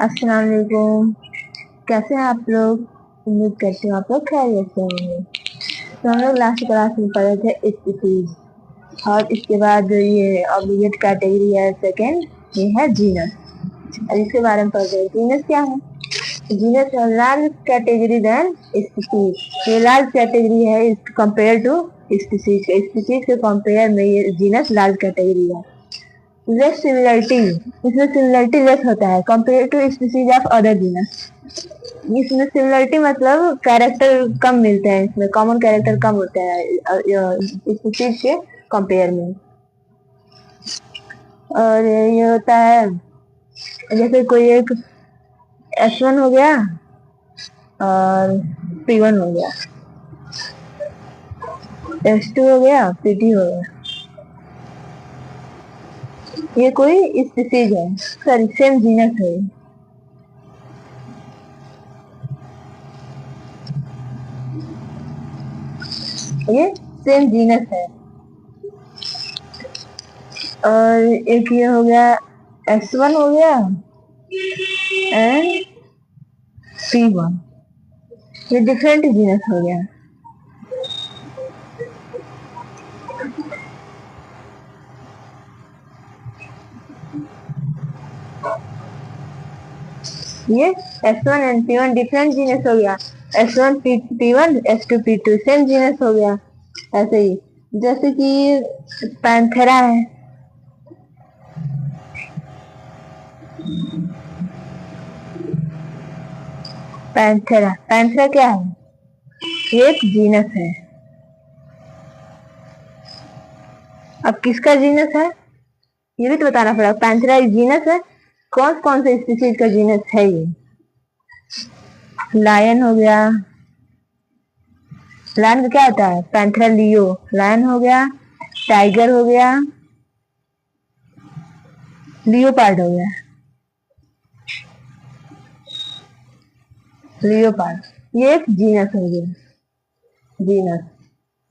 अस्सलाम वालेकुम। कैसे हैं आप लोग? उम्मीद करती हूँ आप लोग खैरियत से होंगे। तो हम लोग लास्ट क्लास में पढ़े थे स्पीसीज, और इसके बाद ये ऑब्लिगेट कैटेगरी है सेकेंड, ये है जीनस। और इसके बारे में पढ़ रहे हैं। जीनस क्या है? Genus large category than species. ये लार्ज कैटेगरी है कंपेयर टू स्पीसीज। स्पीसीज के कंपेयर में ये जीनस लार्ज कैटेगरी है। लेस सिमिलरिटी, इसमें सिमिलरिटी लेस होता है compare to species of other genus. इसमें सिमिलरिटी मतलब कैरेक्टर कम मिलते हैं, इसमें कॉमन कैरेक्टर कम होते हैं स्पीसीज के कंपेयर में। और ये होता है जैसे कोई एक S1 हो गया और P1 हो गया, S2 हो गया, P2 हो गया। ये कोई स्पीसीज है, सॉरी सेम जीनस है। ये सेम जीनस है। और एक ये हो गया S1 हो गया एंड P1, ये डिफरेंट जीनस हो गया। ये S1 and P1 different genus हो गया। S1 P1, S2 P2 same genus हो गया। ऐसे ही जैसे कि पैंथेरा है। पैंथेरा, पैंथेरा क्या है? ये एक जीनस है। अब किसका जीनस है ये भी तो बताना पड़ेगा। पैंथेरा एक जीनस है। कौन कौन से स्पीसीज का जीनस है ये? लायन हो गया, लायन का क्या होता है? पैंथेरा लियो, लायन हो गया। टाइगर हो गया, लियोपार्ड हो गया, लियोपार्ड। ये एक जीनस हो गया, जीनस।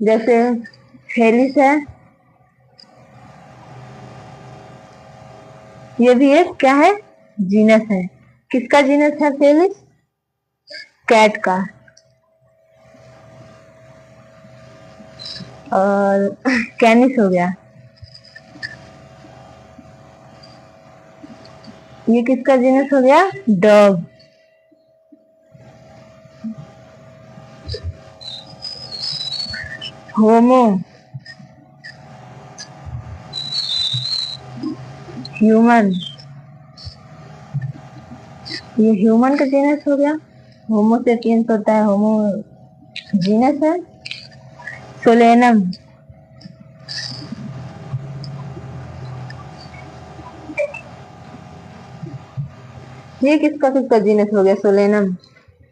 जैसे फेलिस है, ये भी एक क्या है? जीनस है। किसका जीनस है फेलिस? कैट का। और कैनिस हो गया, ये किसका जीनस हो गया? डॉग। होमो, ह्यूमन, ये ह्यूमन का जीनस हो गया। होमो सेपियंस होता है, होमो जीनस है। सोलेनम, ये किसका किसका जीनस हो गया? सोलेनम,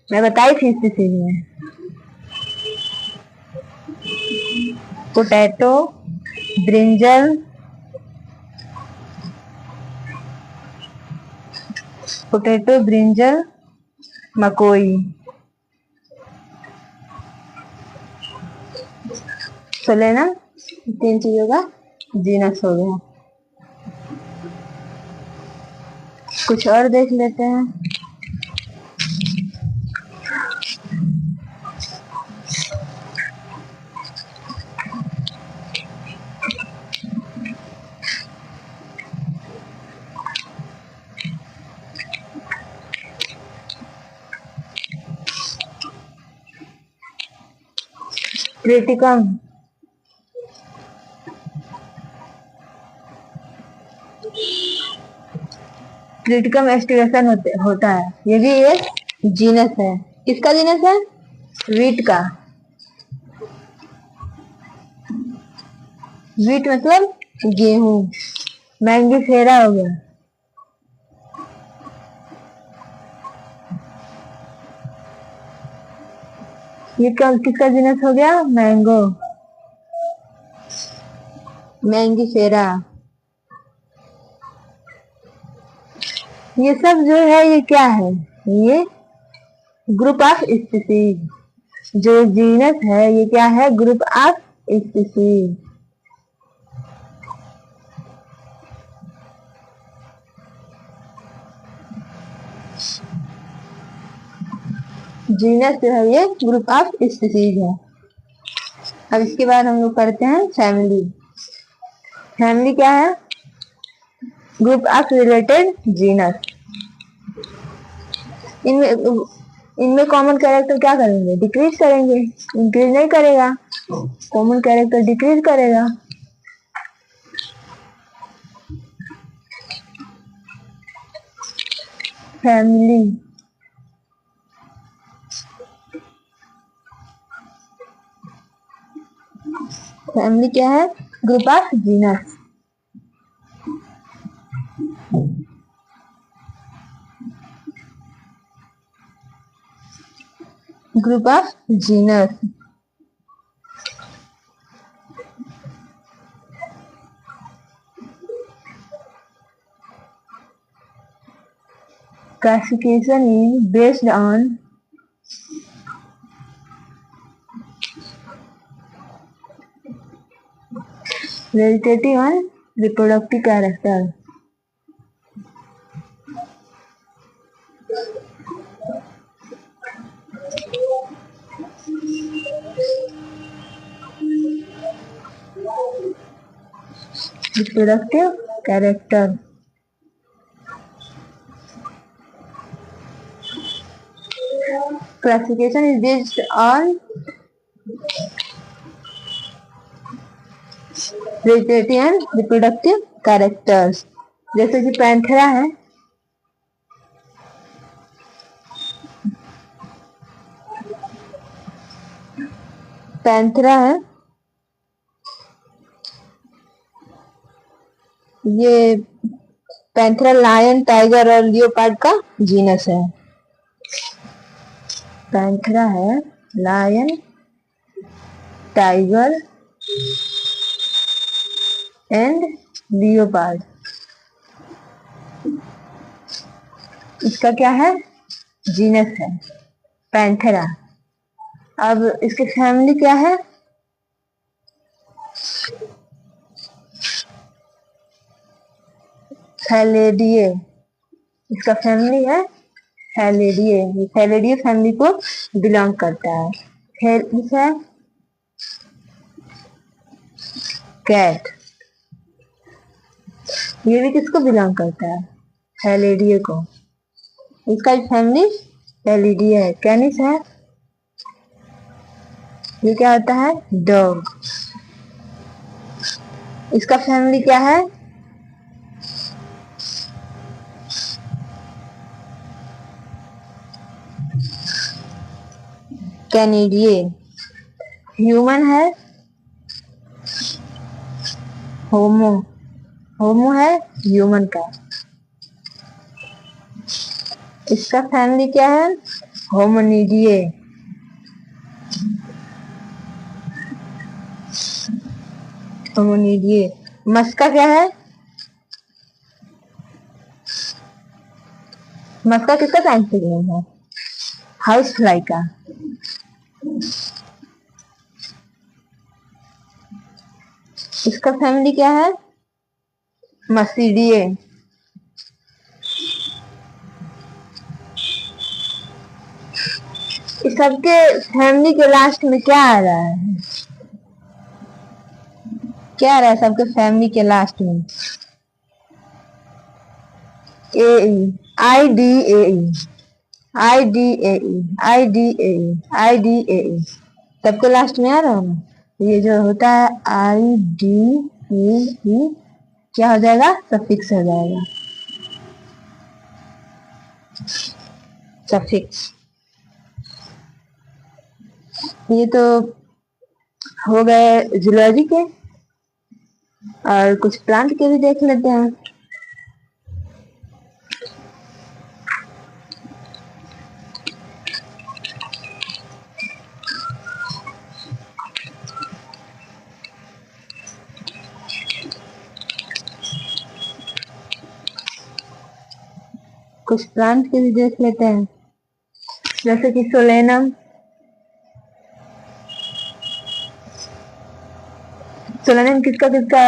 मैं बताई थी इसी में। पोटैटो, ब्रिंजल, पोटैटो, ब्रिंजल, मकोई, सोलेनम, तीन चीजों का जीनस हो गया। कुछ और देख लेते हैं। ट्रिटिकम, ट्रिटिकम एस्टिवेशन होता है, ये भी एक जीनस है। किसका जीनस है? वीट का। वीट मतलब गेहूं। मैंगीफेरा हो गया, ये किसका जीनस हो गया? Mango, Mangifera. ये सब जो है ये क्या है? ये ग्रुप ऑफ स्पीसीज। जो जीनस है ये क्या है? Group of species. जीनस जो है ये ग्रुप ऑफ स्पीसीज है। अब इसके बाद हम लोग पढ़ते हैं फैमिली। फैमिली क्या है? Group of related genus. इनमें इनमें कॉमन कैरेक्टर क्या करेंगे? डिक्रीज करेंगे, इंक्रीज नहीं करेगा। कॉमन कैरेक्टर डिक्रीज करेगा। फैमिली फैमिली क्या है? Group of genus. Group of genus. Classification is based on vegetative and reproductive character. Reproductive character. Classification is based on vegetative and reproductive characters. जैसे कि Panthera है, Panthera है, ये Panthera lion, tiger और leopard का genus है। Panthera है, lion, tiger and leopard. इसका क्या है? जीनस है पैंथेरा। अब इसकी फैमिली क्या है? थैलेडिए। इसका फैमिली है थैलेडिए। ये थैलेडिए फैमिली को बिलोंग करता है। थैलिस है कैट, ये भी किसको बिलोंग करता है? थैलेडिए को। इसका फैमिली थैलेडिए है। कैनिस है, ये क्या होता है? डॉग। इसका फैमिली क्या है? कैनिडिए। ह्यूमन है होमो। होमो है ह्यूमन का। इसका फैमिली क्या है? होमोनिडिए। होमोनिडिए। मस्का क्या है? मस्का किसका साइंटिफिक नेम है? हाउस फ्लाई का। इसका फैमिली क्या है? मसीडिए। इस सबके फैमिली के लास्ट में क्या आ रहा है? क्या आ रहा है सबके फैमिली के लास्ट में? A, I D A, I D A, I D A, I D A, सबके लास्ट में आ रहा है ना। ये जो होता है आई डी ए, क्या हो जाएगा? सफिक्स हो जाएगा। सफिक्स। ये तो हो गए जूलॉजी के, और कुछ प्लांट के भी देख लेते हैं। कुछ प्लांट के भी देख लेते हैं, जैसे कि सोलेनम। सोलेनम किसका किसका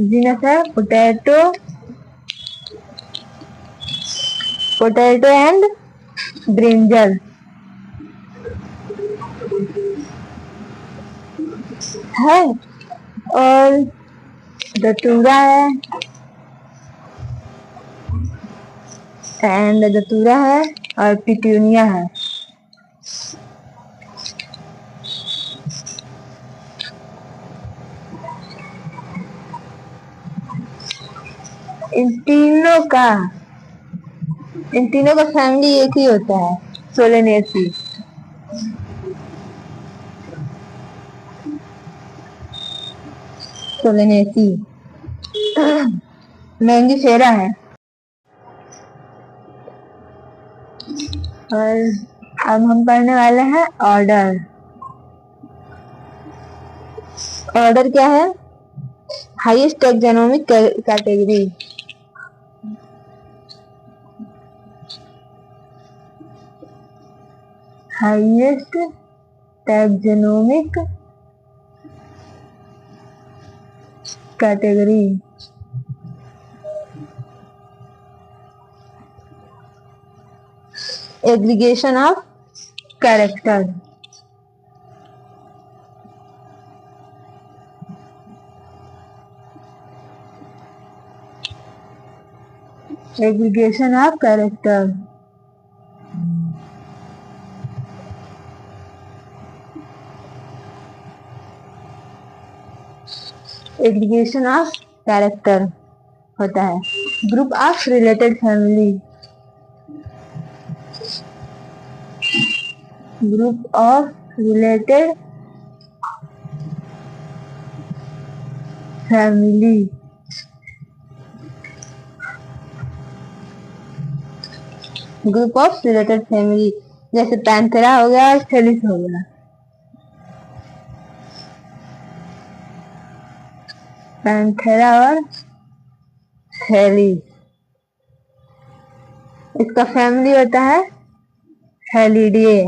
जीनस है? पोटैटो, पोटैटो एंड ब्रिंजल है, और दतूरा है, एंड दतूरा है और पिटूनिया है। इन तीनों का फैमिली एक ही होता है, सोलेनेसी। सोलेनेसी मैंगीफेरा है। और अब हम पढ़ने वाले हैं ऑर्डर। ऑर्डर क्या है? Highest taxonomic category. Highest taxonomic category. Aggregation of character. Aggregation of character. Aggregation of character होता है। Group of related family. Group of related family. Group of related family जैसे पैंथेरा हो गया और फेलिस हो गया। पैंथेरा और फेलिस, इसका फैमिली होता है हेलिडिए,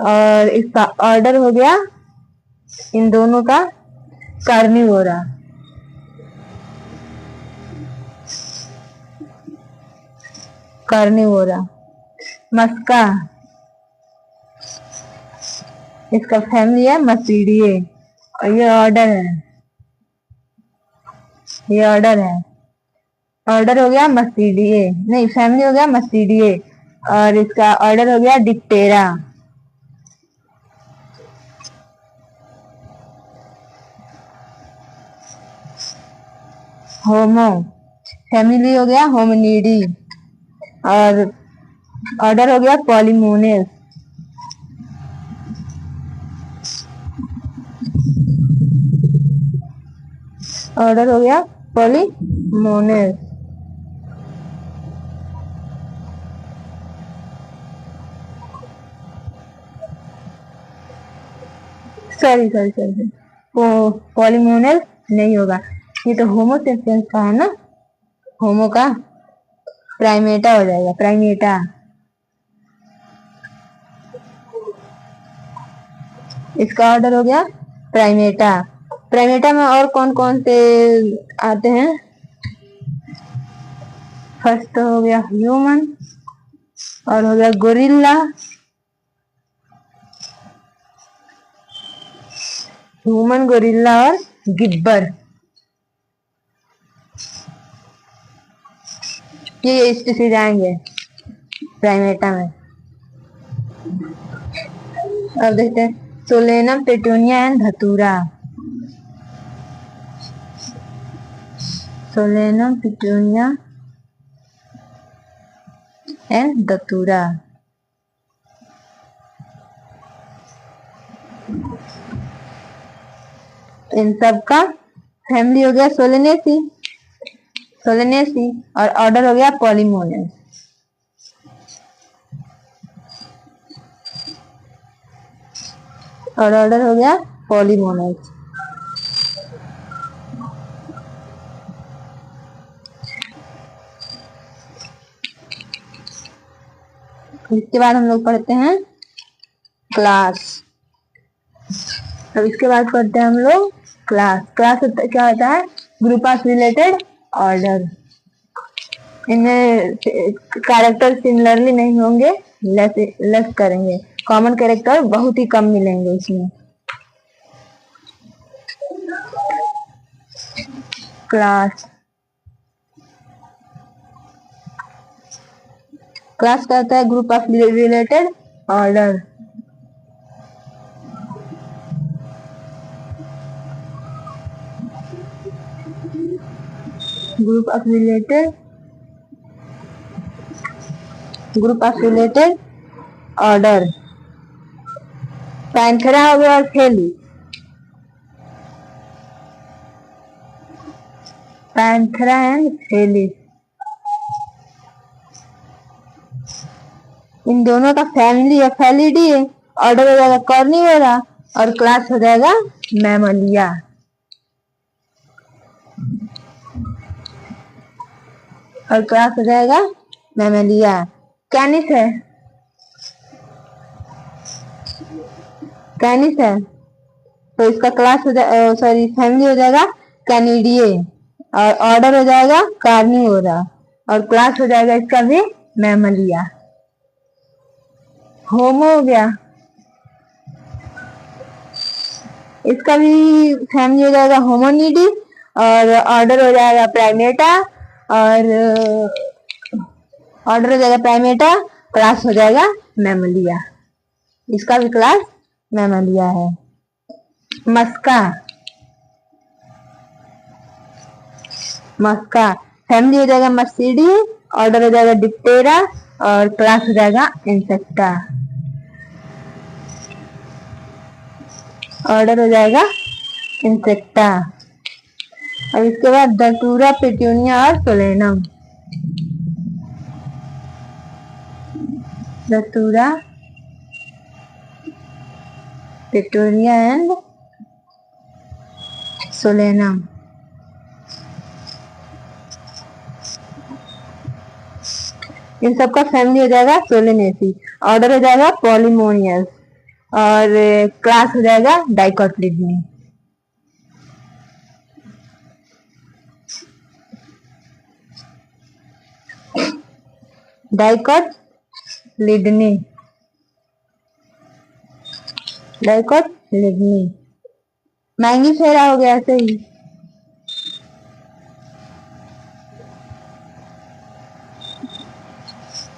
और इसका ऑर्डर हो गया इन दोनों का कार्निवोरा। कार्निवोरा। मस्का, इसका फैमिली है मस्टीडिए, और ये ऑर्डर है। ये ऑर्डर है। ऑर्डर हो गया मस्टीडिए, नहीं फैमिली हो गया मस्टीडिए, और इसका ऑर्डर हो गया डिप्टेरा। होमो, फैमिली हो गया होमिनिडी, और ऑर्डर हो गया पॉलीमोनेस। ऑर्डर हो गया पॉलीमोनेस। सॉरी पॉलीमोनेस नहीं होगा, ये तो होमो सेपियंस का है ना, होमो का प्राइमेटा हो जाएगा, प्राइमेटा। इसका ऑर्डर हो गया प्राइमेटा। प्राइमेटा में और कौन कौन से आते हैं? फर्स्ट तो हो गया ह्यूमन, और हो गया गोरिल्ला, ह्यूमन, गोरिल्ला और गिब्बर। ये स्पीसीज आएंगे प्राइमेटा में। अब देखते हैं सोलेनम, पेटूनिया एंड धतूरा। सोलेनम, पेटूनिया एंड धतूरा। इन सब का फैमिली हो गया सोलेनेसी, सोलेनेसी, और ऑर्डर हो गया पॉलीमोनेस। और ऑर्डर हो गया पॉलीमोनेस। इसके बाद हम लोग पढ़ते हैं क्लास। अब इसके बाद पढ़ते हैं हम लोग क्लास। क्लास क्या होता है? Group of related order. इनमें कैरेक्टर सिमिलरली नहीं होंगे, लेस करेंगे। कॉमन कैरेक्टर बहुत ही कम मिलेंगे इसमें। क्लास, क्लास कहता है group of related order. Group of related order. Panthera हो गया और फेलिस। पैंथेरा एंड फेलिस, इन दोनों का फैमिली या फैलिडी है। ऑर्डर हो जाएगा कॉर्निवोरा और क्लास हो जाएगा मैमलिया। और क्लास हो जाएगा मैमलिया। कैनिस है, कैनिस है तो इसका क्लास हो जाएगा, सॉरी फैमिली हो जाएगा कैनिडिए और ऑर्डर हो जाएगा कार्निवोरा और क्लास हो जाएगा इसका भी मैमलिया। होमो हो गया, इसका भी फैमिली हो जाएगा होमोनिडी और ऑर्डर हो जाएगा प्राइमेटा और ऑर्डर हो जाएगा प्राइमेटा, क्लास हो जाएगा मैमलिया। इसका भी क्लास मैमलिया है। मस्का, मस्का फैमिली हो जाएगा मस्सीडी, ऑर्डर हो जाएगा डिप्टेरा और क्लास हो जाएगा इंसेक्टा। ऑर्डर हो जाएगा इंसेक्टा। और इसके बाद दतूरा, पेट्यूनिया और solanum. Datura, petunia and solanum. इन सबका फैमिली हो जाएगा सोलेनेसी, ऑर्डर हो जाएगा पॉलीमोनियस और क्लास हो जाएगा डाइकोटिलिडनी। डाइकोटिलिडनी, डाइकोटिलिडनी। मैंगीफेरा हो गया ऐसे ही।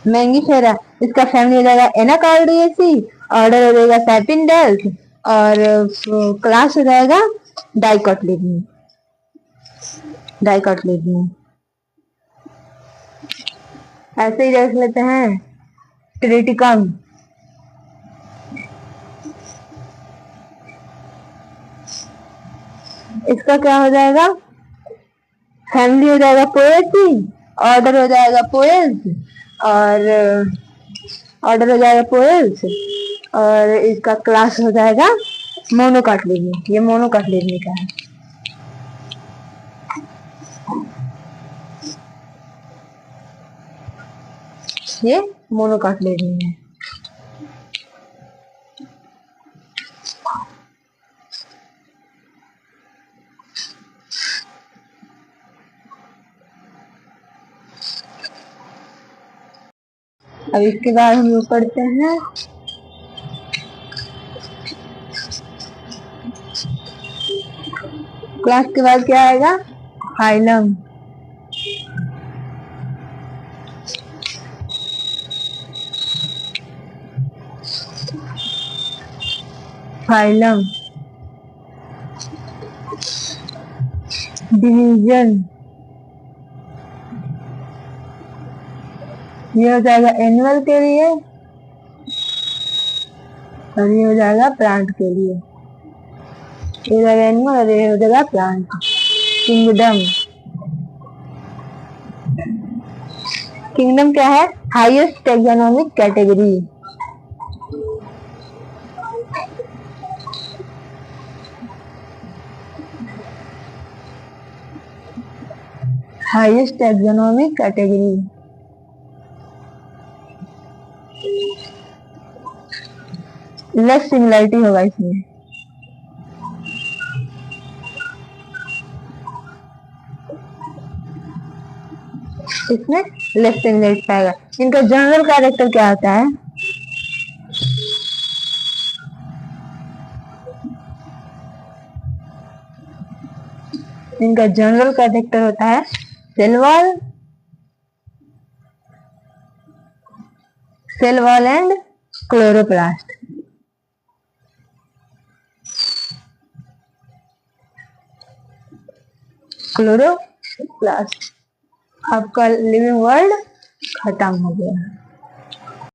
मैंगीफेरा, इसका फैमिली हो जाएगा एनाकार्डियेसी, ऑर्डर हो जाएगा सैपिंडेल्स और क्लास हो जाएगा डाइकोटिलिडनी। डाइकोटिलिडनी ऐसे ही देख लेते हैं। ट्रिटिकम, इसका क्या हो जाएगा, फैमिली हो जाएगा पोएसी, ऑर्डर हो जाएगा पोएल्स और ऑर्डर हो जाएगा पोएल्स और इसका क्लास हो जाएगा मोनोकोटिलिडनी। ये मोनोकोटिलिडनी का है। ये मोनोकोटिलिडनी है। अब इसके बाद हम लोग पढ़ते हैं क्लास के बाद क्या आएगा, फाइलम। फाइलम, डिवीजन, ये हो जाएगा एनिमल के लिए और ये हो जाएगा प्लांट के लिए। ये हो जाएगा एनिमल और ये हो जाएगा प्लांट। किंगडम, किंगडम क्या है, highest taxonomic category. Highest taxonomic category. Less similarity होगा इसमें। इसमें लेफ्ट एंड राइट पाएगा। इनका जनरल कैरेक्टर क्या होता है? इनका जनरल कैरेक्टर होता है cell wall and chloroplast. Chloroplast. आपका लिविंग वर्ल्ड खत्म हो गया।